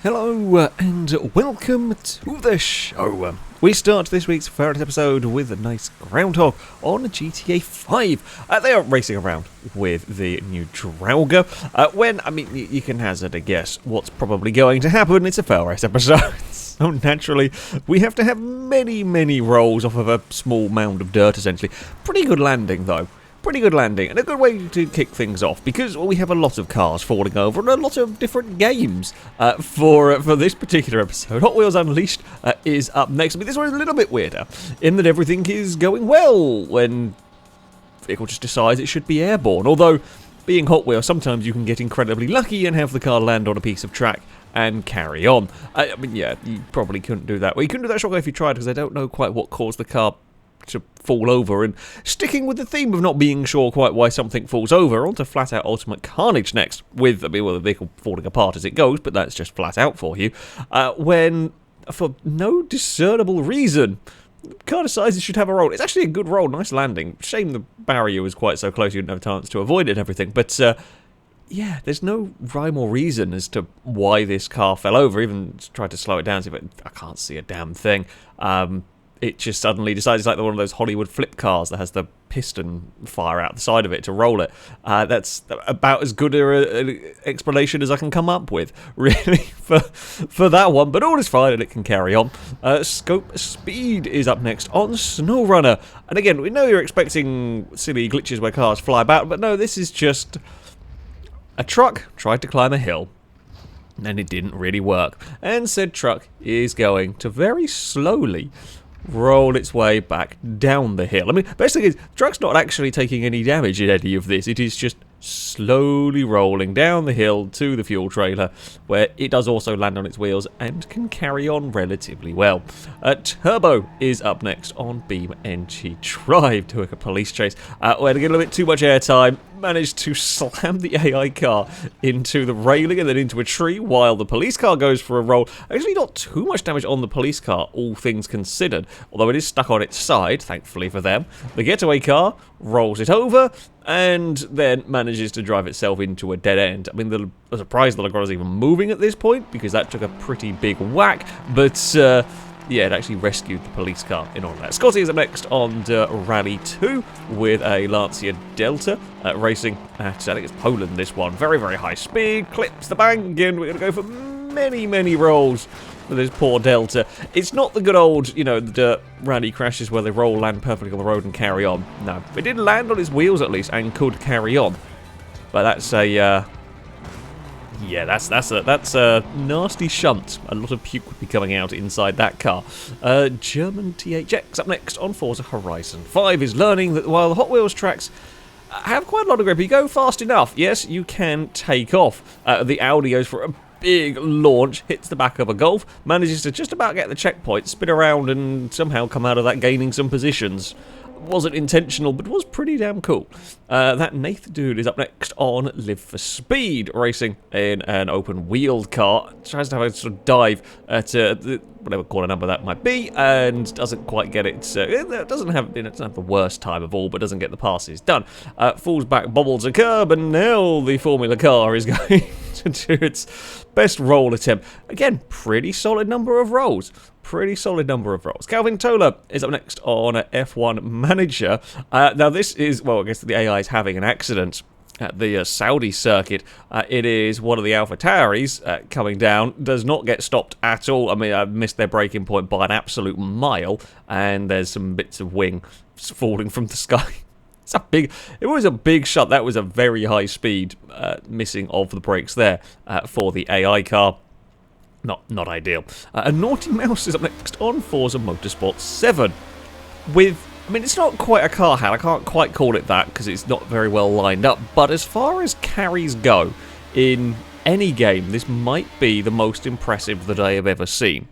Hello and welcome to the show. We start this week's FailRace episode with a nice groundhog on GTA 5. They are racing around with the new Drauga. You can hazard a guess what's probably going to happen. It's a FailRace episode. So naturally, we have to have many rolls off of a small mound of dirt, essentially. Pretty good landing, though. Pretty good landing, and a good way to kick things off, because we have a lot of cars falling over and a lot of different games for this particular episode. Hot Wheels Unleashed is up next. I mean, this one is a little bit weirder, in that everything is going well when the vehicle just decides it should be airborne. Although, being Hot Wheels, sometimes you can get incredibly lucky and have the car land on a piece of track and carry on. Yeah, you probably couldn't do that. Well, you couldn't do that shotgun if you tried, because I don't know quite what caused the car to fall over. And sticking with the theme of not being sure quite why something falls over, onto Flatout Ultimate Carnage next, with, the vehicle falling apart as it goes, but that's just flat out for you, when, for no discernible reason, the car decides it should have a roll. It's actually a good roll, nice landing. Shame the barrier was quite so close you didn't have a chance to avoid it and everything, but yeah, there's no rhyme or reason as to why this car fell over. Even tried to slow it down, but I can't see a damn thing. It just suddenly decides it's like one of those Hollywood flip cars that has the piston fire out the side of it to roll it. That's about as good an explanation as I can come up with, really, for that one. But all is fine and it can carry on. Scope Speed is up next on SnowRunner. And again, we know you're expecting silly glitches where cars fly about, but no, this is just a truck tried to climb a hill, and it didn't really work. And said truck is going to very slowly roll its way back down the hill. I mean, basically, the truck's not actually taking any damage in any of this. It is just slowly rolling down the hill to the fuel trailer, where it does also land on its wheels and can carry on relatively well. Turbo is up next on BeamNG Drive, doing a police chase. Where to get a little bit too much airtime, managed to slam the AI car into the railing and then into a tree while the police car goes for a roll. Actually, not too much damage on the police car, all things considered, although it is stuck on its side, thankfully for them. The getaway car rolls it over and then manages to drive itself into a dead end. I mean, I'm surprised the Legrand is even moving at this point, because that took a pretty big whack, but yeah, it actually rescued the police car in all that. Scotty is up next on Rally 2 with a Lancia Delta, racing at, I think it's Poland, this one. Very high speed, clips the bank, and we're going to go for many rolls for this poor Delta. It's not the good old, the dirt rally crashes where they roll, land perfectly on the road and carry on. No, it did land on its wheels at least and could carry on. But that's a, yeah, that's a nasty shunt. A lot of puke would be coming out inside that car. GermanTHX up next on Forza Horizon 5 is learning that while Hot Wheels tracks have quite a lot of grip, you go fast enough, yes, you can take off. The Audi goes for a big launch, hits the back of a Golf, manages to just about get the checkpoint, spin around and somehow come out of that gaining some positions. Wasn't intentional, but was pretty damn cool. ThatNathDude is up next on Live for Speed, racing in an open-wheeled car. Tries to have a sort of dive at whatever corner number that might be, and doesn't quite get it. It doesn't have the worst time of all, but doesn't get the passes done. Falls back, bobbles a curb, and now the Formula car is going to do its best roll attempt. Again, pretty solid number of rolls. Calvintola is up next on F1 Manager. Now this is, well, I guess the AI is having an accident at the Saudi circuit. It is one of the AlphaTauris coming down, does not get stopped at all. I mean, I missed their braking point by an absolute mile, and there's some bits of wing falling from the sky. It was a big shot. That was a very high speed missing of the brakes there for the AI car. Not ideal. anaughtymouse is up next on Forza Motorsport 7 with, I mean, it's not quite a car hack, I can't quite call it that because it's not very well lined up, but as far as carries go in any game, this might be the most impressive that I have ever seen.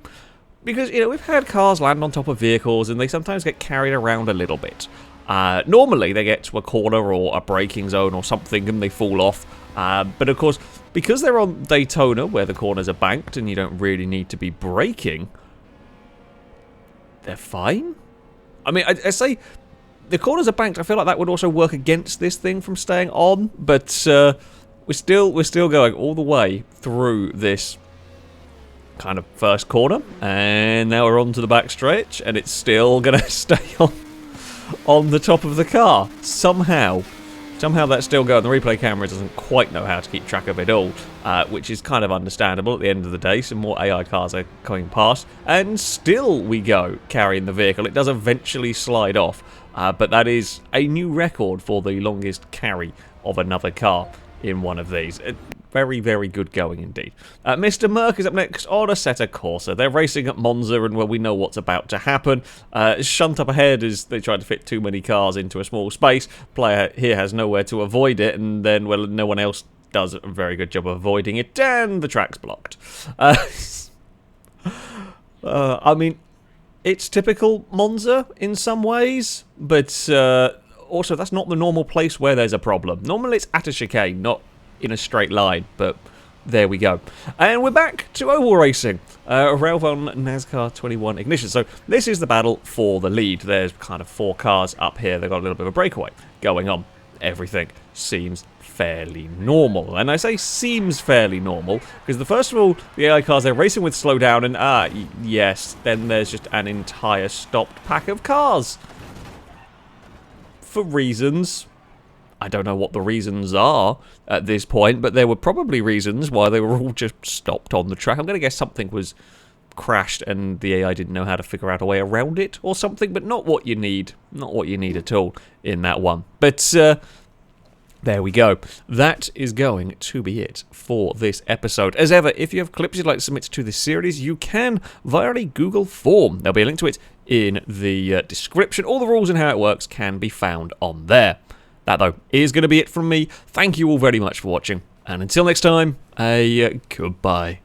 Because, we've had cars land on top of vehicles and they sometimes get carried around a little bit. Normally they get to a corner or a braking zone or something and they fall off. But of course, because they're on Daytona, where the corners are banked and you don't really need to be braking, they're fine. I mean, I say the corners are banked. I feel like that would also work against this thing from staying on, but we're still going all the way through this kind of first corner, and now we're on to the back stretch, and it's still going to stay on the top of the car. Somehow that's still going. The replay camera doesn't quite know how to keep track of it all, which is kind of understandable at the end of the day. Some more AI cars are coming past, and still we go carrying the vehicle. It does eventually slide off, but that is a new record for the longest carry of another car in one of these. Very, very good going indeed. Mr. Merck is up next on Assetto Corsa. They're racing at Monza, and well, we know what's about to happen. Shunt up ahead as they try to fit too many cars into a small space. Player here has nowhere to avoid it, and then, well, no one else does a very good job of avoiding it, and the track's blocked. I mean, it's typical Monza in some ways, but also that's not the normal place where there's a problem. Normally it's at a chicane, not in a straight line, but there we go. And we're back to oval racing. Rail on NASCAR 21 Ignition. So this is the battle for the lead. There's kind of 4 cars up here. They've got a little bit of a breakaway going on. Everything seems fairly normal. And I say seems fairly normal because first of all, the AI cars they're racing with slow down, and yes, then there's just an entire stopped pack of cars. For reasons, I don't know what the reasons are at this point, but there were probably reasons why they were all just stopped on the track. I'm going to guess something was crashed and the AI didn't know how to figure out a way around it or something, but not what you need. Not what you need at all in that one. But there we go. That is going to be it for this episode. As ever, if you have clips you'd like to submit to this series, you can via a Google form. There'll be a link to it in the description. All the rules and how it works can be found on there. That, though, is going to be it from me. Thank you all very much for watching. And until next time, goodbye.